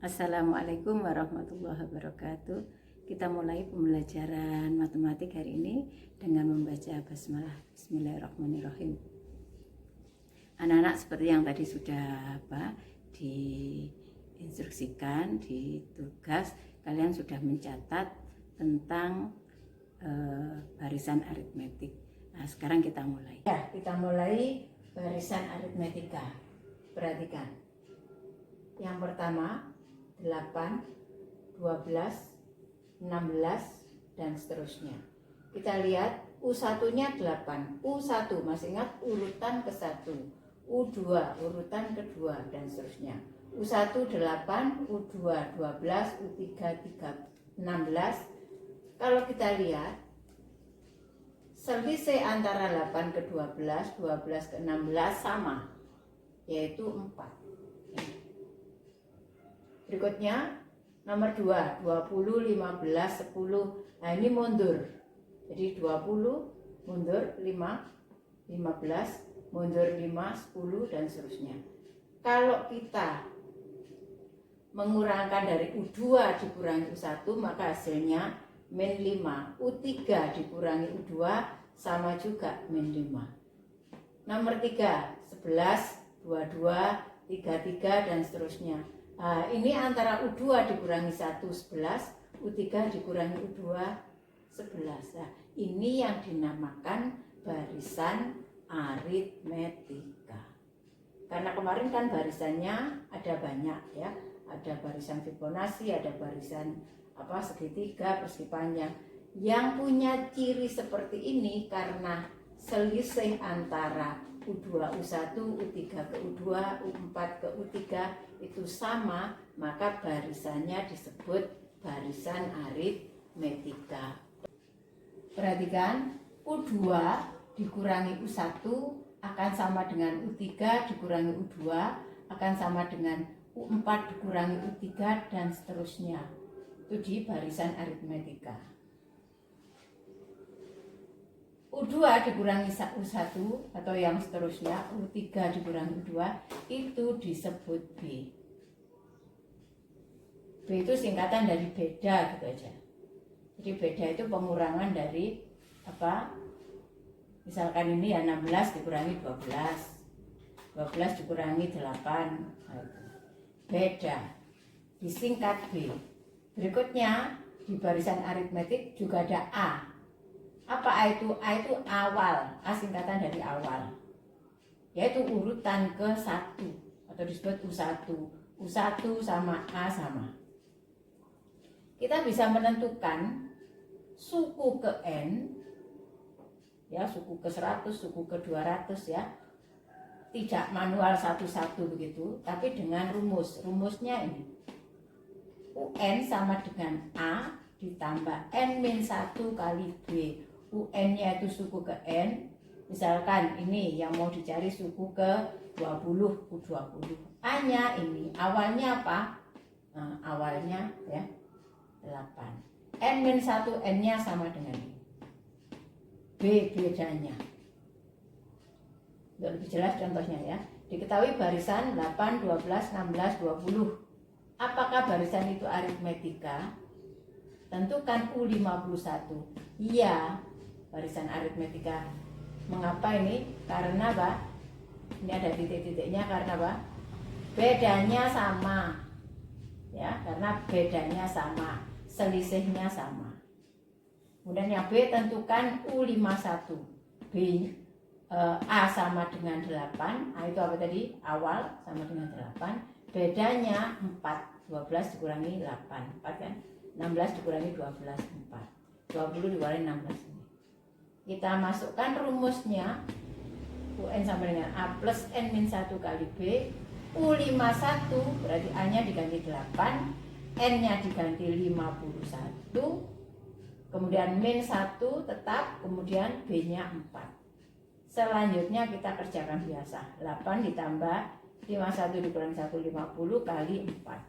Assalamualaikum warahmatullahi wabarakatuh. Kita mulai pembelajaran matematik hari ini dengan membaca basmalah. Bismillahirrahmanirrahim. Anak-anak seperti yang tadi sudah diinstruksikan di tugas, kalian sudah mencatat tentang barisan aritmetik. Nah, sekarang kita mulai. Ya, kita mulai barisan aritmetika. Perhatikan. Yang pertama 8, 12, 16 dan seterusnya. Kita lihat U1-nya 8, U1 masih ingat urutan ke-1, U2 urutan ke-2 dan seterusnya. U1 8, U2 12, U3 16. Kalau kita lihat selisih antara 8 ke 12, 12 ke 16 sama, yaitu 4. Berikutnya nomor 2, 20, 15, 10. Nah ini mundur. Jadi 20 mundur 5, 15 mundur 5, 10 dan seterusnya. Kalau kita mengurangkan dari U2 dikurangi U1 maka hasilnya min 5. U3 dikurangi U2 sama juga min 5. Nomor 3, 11, 22, 33 dan seterusnya. Nah, ini antara U2 dikurangi 1, 11, U3 dikurangi U2, 11. Nah, ini yang dinamakan barisan aritmetika. Karena kemarin kan barisannya ada banyak ya. Ada barisan Fibonacci, ada barisan segitiga, persegi panjang. Yang punya ciri seperti ini karena selisih antara U2 U1, U3 ke U2, U4 ke U3 itu sama, maka barisannya disebut barisan aritmetika. Perhatikan, U2 dikurangi U1 akan sama dengan U3 dikurangi U2 akan sama dengan U4 dikurangi U3 dan seterusnya. Itu di barisan aritmetika. U2 dikurangi U1 atau yang seterusnya, U3 dikurangi U2 itu disebut B. B itu singkatan dari beda gitu aja. Jadi beda itu pengurangan dari misalkan ini ya 16 dikurangi 12, 12 dikurangi 8, beda, disingkat B. Berikutnya di barisan aritmetik juga ada A. Apa A itu? A itu awal, A singkatan dari awal, yaitu urutan ke-1 atau disebut U1. U1 sama A sama. Kita bisa menentukan suku ke N, ya suku ke 100, suku ke 200 ya. Tidak manual satu-satu begitu, tapi dengan rumus. Rumusnya ini. UN sama dengan A ditambah N-1 kali B. UN-nya itu suku ke N. Misalkan ini yang mau dicari suku ke 20, U20. A-nya ini, awalnya apa? Nah, awalnya ya 8. N-1, N-nya sama dengan ini. B bedanya. Untuk lebih jelas contohnya ya. Diketahui barisan 8, 12, 16, 20. Apakah barisan itu aritmetika? Tentukan U51. Iya, barisan aritmetika. Mengapa ini? Karena apa? Ini ada titik-titiknya karena apa? Bedanya sama. Ya, karena bedanya sama, selisihnya sama. Kemudian yang B tentukan U51. B A sama dengan 8. A itu apa tadi? Awal sama dengan 8. Bedanya 4. 12 dikurangi 8. 4 kan? 16 dikurangi 12, 4. 20 dikurangi 16 ini. Kita masukkan rumusnya. UN sama dengan A plus N-1 kali B. U51 berarti A-nya diganti 8, N-nya diganti 51. Kemudian min 1 tetap, kemudian B-nya 4. Selanjutnya kita kerjakan biasa. 8 ditambah 51 dikurangi 1, 50 kali 4.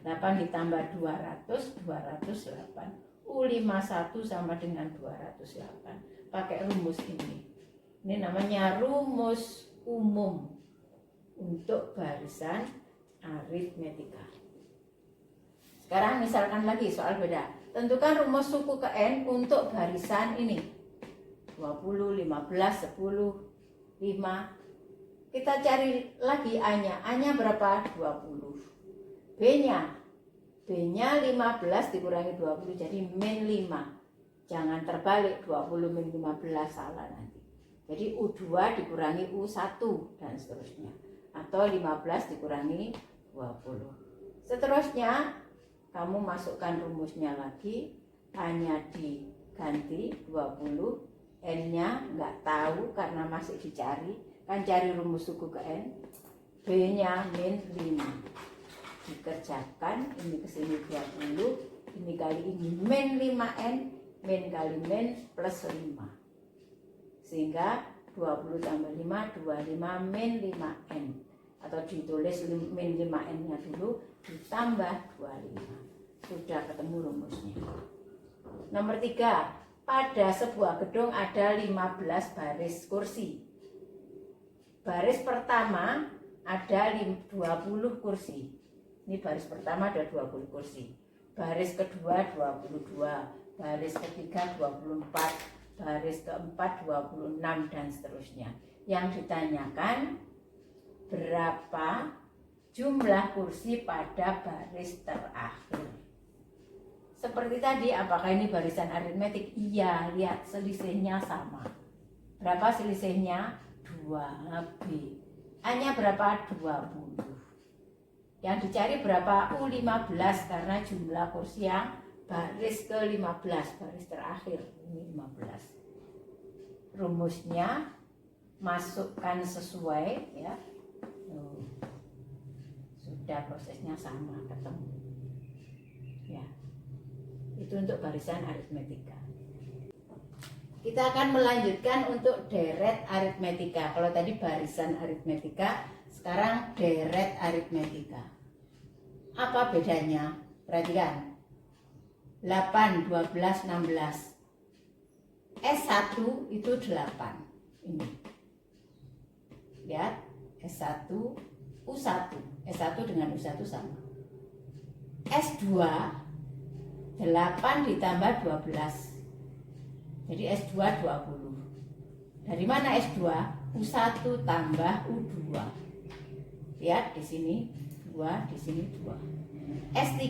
8 ditambah 200, 208. U51 sama dengan 208. Pakai rumus ini. Ini namanya rumus umum untuk barisan aritmetika. Sekarang misalkan lagi soal beda. Tentukan rumus suku ke N untuk barisan ini. 20, 15, 10, 5. Kita cari lagi A-nya. A-nya berapa? 20. B-nya 15 dikurangi 20 jadi min 5. Jangan terbalik 20 min 15 salah nanti. Jadi U2 dikurangi U1 dan seterusnya. Atau 15 dikurangi 20. Seterusnya kamu masukkan rumusnya lagi. A-nya diganti 20, N-nya nggak tahu karena masih dicari. Kan cari rumus suku ke N. B-nya min 5. Dikerjakan, ini kesini 20, ini kali ini min 5N, min kali min plus 5. Sehingga 20 tambah 5, 25 min 5N. Atau ditulis min 5N-nya dulu, ditambah 25. Sudah ketemu rumusnya. Nomor 3, pada sebuah gedung ada 15 baris kursi. Baris pertama ada 20 kursi. Ini baris pertama ada 20 kursi. Baris kedua 22, baris ketiga 24, baris keempat 26 dan seterusnya. Yang ditanyakan berapa jumlah kursi pada baris terakhir. Seperti tadi, apakah ini barisan aritmetik? Iya, lihat selisihnya sama. Berapa selisihnya? 2B. A-nya berapa? 20. Yang dicari berapa? U15 karena jumlah kursi yang baris ke-15, baris terakhir. Ini 15. Rumusnya masukkan sesuai ya. Sudah prosesnya sama, ketemu. Ya. Itu untuk barisan aritmetika. Kita akan melanjutkan untuk deret aritmetika. Kalau tadi barisan aritmetika, sekarang deret aritmetika. Apa bedanya? Perhatikan. 8, 12, 16. S1 itu 8. Ini. Lihat. S1, U1. S1 dengan U1 sama. S2, 8 ditambah 12. Jadi S2 20. Dari mana S2? U1 tambah U2. Lihat di sini 2, di sini 2. S3.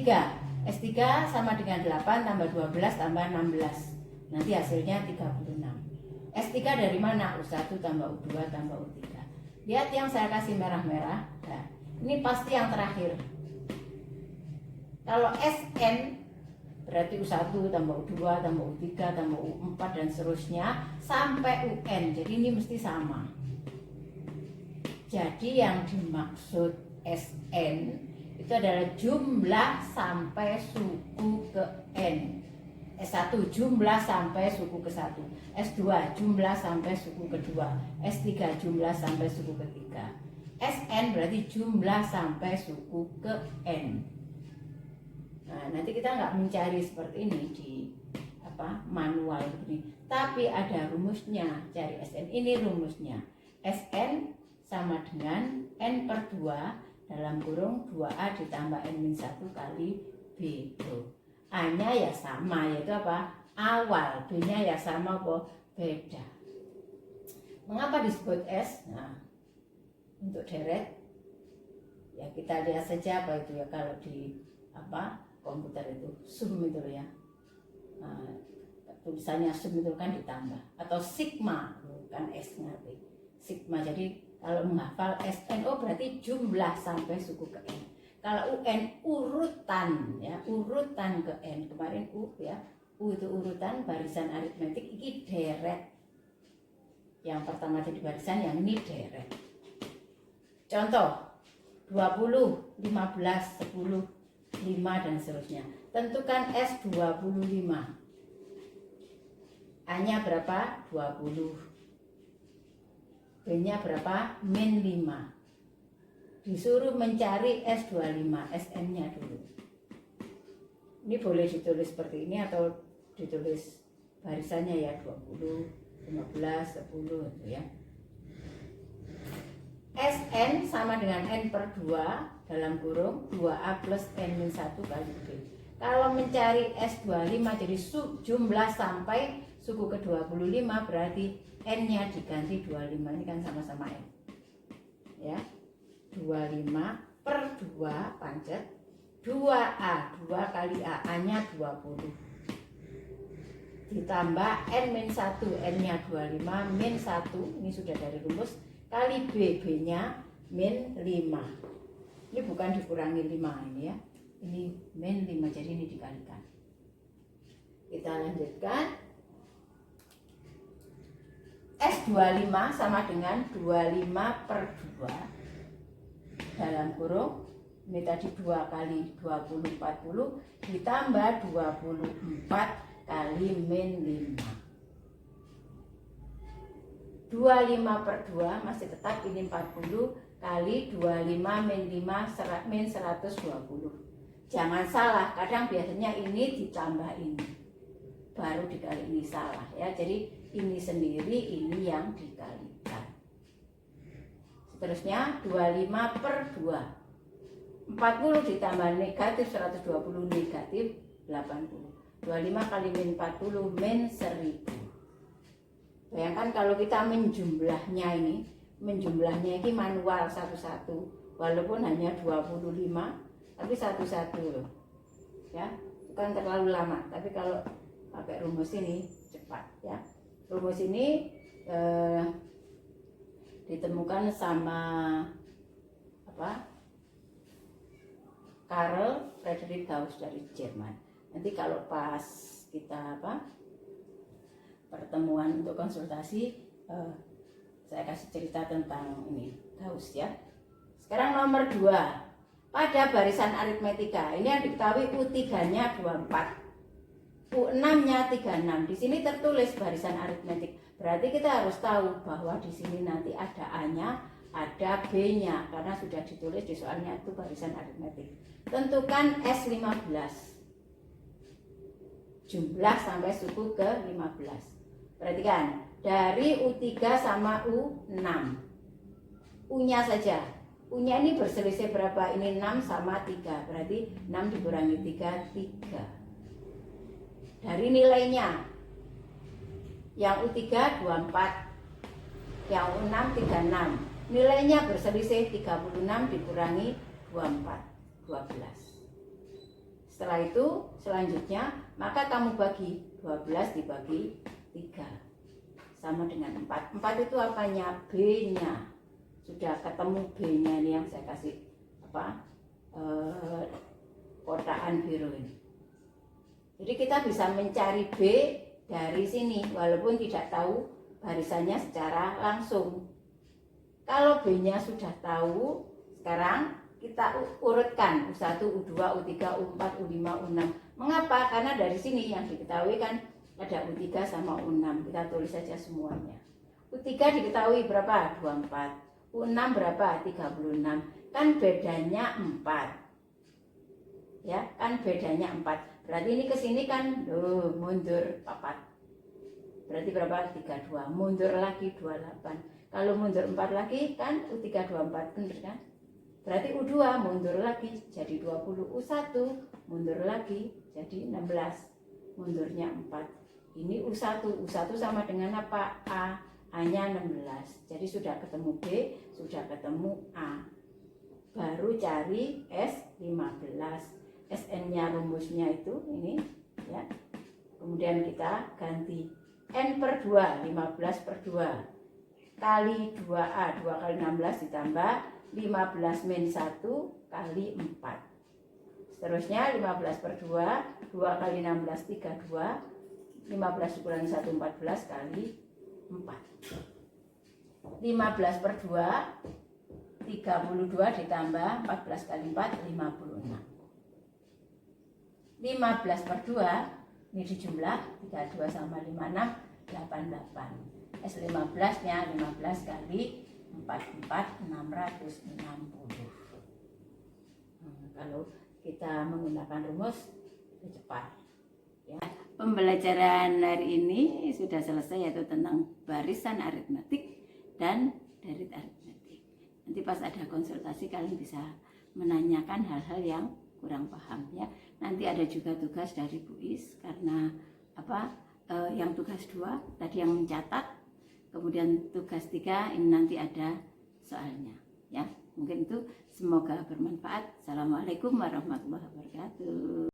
S3 sama dengan 8 tambah 12 tambah 16. Nanti hasilnya 36. S3 dari mana? U1 tambah U2 tambah U3. Lihat yang saya kasih merah-merah. Nah, ini pasti yang terakhir. Kalau Sn berarti U1 tambah U2 tambah U3 tambah U4 dan seterusnya sampai UN. Jadi ini mesti sama. Jadi yang dimaksud Sn itu adalah jumlah sampai suku ke N. S1 jumlah sampai suku ke 1. S2 jumlah sampai suku kedua. S3 jumlah sampai suku ketiga. Sn berarti jumlah sampai suku ke N. Nah, nanti kita nggak mencari seperti ini di manual begini, tapi ada rumusnya. Cari Sn, ini rumusnya. Sn sama dengan N per 2 dalam kurung 2A ditambah N-1 kali B. A-nya ya sama, yaitu apa? Awal. B-nya ya sama kok, beda. Mengapa disebut S? Nah, untuk deret ya kita lihat saja apa itu ya, kalau di komputer itu sum itu ya. Nah, tulisannya sum itu kan ditambah, atau sigma bukan S, ngerti? Sigma. Jadi kalau menghafal SNO berarti jumlah sampai suku ke N. Kalau UN urutan ya, urutan ke N. Kemarin U ya, U itu urutan barisan aritmetik, ini deret. Yang pertama jadi barisan, yang ini deret. Contoh 20, 15, 10, 5 dan seterusnya. Tentukan S25. A-nya berapa? 20. B-nya berapa? Min 5. Disuruh mencari S25, Sn-nya dulu. Ini boleh ditulis seperti ini atau ditulis barisannya ya, 20, 15, 10 itu ya. Sn sama dengan N per 2 dalam kurung 2A plus N-1 kali B. Kalau mencari S25 jadi jumlah sampai suku ke-25 berarti N-nya diganti 25. Ini kan sama-sama N. Ya. 25 per 2 pancet 2A, 2 kali A, A-nya 20. Ditambah N-1, N-nya 25, min 1, ini sudah dari rumus, kali B, B-nya min 5. Ini bukan dikurangi 5 ini ya. Ini min 5, jadi ini dikalikan. Kita lanjutkan. S25 sama dengan 25 per 2 dalam kurung, ini tadi 2 kali 20, 40 ditambah 24 kali min 5. 25 per 2 masih tetap ini 40 kali 25 min 5 min 120. Jangan salah, kadang biasanya ini ditambah ini baru dikali ini, salah ya. Jadi ini sendiri, ini yang dikalikan. Seterusnya 25 per 2, 40 ditambah negatif 120 negatif 80. 25 kali min 40 min 1000. Bayangkan kalau kita menjumlahnya ini manual satu-satu, walaupun hanya 25 tapi satu-satu loh ya, bukan terlalu lama. Tapi kalau pakai rumus ini cepat ya. Rumus ini ditemukan sama Karl Friedrich Gauss dari Jerman. Nanti kalau pas kita pertemuan untuk konsultasi, saya kasih cerita tentang ini Gauss ya. Sekarang nomor 2, pada barisan aritmetika ini yang diketahui U3-nya 24, U6-nya 36. Di sini tertulis barisan aritmetik. Berarti kita harus tahu bahwa di sini nanti ada A-nya, ada B-nya, karena sudah ditulis di soalnya itu barisan aritmetik. Tentukan S15. Jumlah sampai suku ke 15. Perhatikan, dari U3 sama U6. U-nya saja. U-nya ini berselisih berapa? Ini 6 sama 3. Berarti 6 dikurangi 3, 3. Dari nilainya, yang U3 24, yang U6 36. Nilainya berselisih 36 dikurangi 24, 12. Setelah itu selanjutnya maka kamu bagi 12 dibagi 3 sama dengan 4. 4 itu apanya? B-nya. Sudah ketemu B-nya, ini yang saya kasih kotaan biru ini. Jadi kita bisa mencari B dari sini walaupun tidak tahu barisannya secara langsung. Kalau B-nya sudah tahu, sekarang kita urutkan U1, U2, U3, U4, U5, U6. Mengapa? Karena dari sini yang diketahui kan ada U3 sama U6. Kita tulis saja semuanya. U3 diketahui berapa? 24. U6 berapa? 36. Kan bedanya 4. Ya, kan bedanya 4. Berarti ini ke sini kan mundur 4. Berarti berapa? 32. Mundur lagi 28. Kalau mundur 4 lagi kan U3 24, benar kan? Berarti U2 mundur lagi jadi 20. U1 mundur lagi jadi 16. Mundurnya 4. Ini U1. U1 sama dengan apa? A. A-nya 16. Jadi sudah ketemu B, sudah ketemu A. Baru cari S15. Sn-nya rumusnya itu ini ya. Kemudian kita ganti N per 2, 15 per 2 kali 2A, 2 kali 16 ditambah 15 min 1 kali 4. Seterusnya 15 per 2, 2 kali 16 32, 15 dikurangi 1 14 kali 4. 15 per 2 32 ditambah 14 kali 4 56. 15 per 2 ini dijumlah 32 sama 56 88. S15 nya 15 kali 44 660. Kalau kita menggunakan rumus itu cepat ya. Pembelajaran hari ini sudah selesai, yaitu tentang barisan aritmetik dan dari aritmetik. Nanti pas ada konsultasi kalian bisa menanyakan hal-hal yang kurang paham ya. Nanti ada juga tugas dari Bu Is, karena yang tugas 2 tadi yang mencatat, kemudian tugas 3 ini nanti ada soalnya ya. Mungkin itu, semoga bermanfaat. Assalamualaikum warahmatullahi wabarakatuh.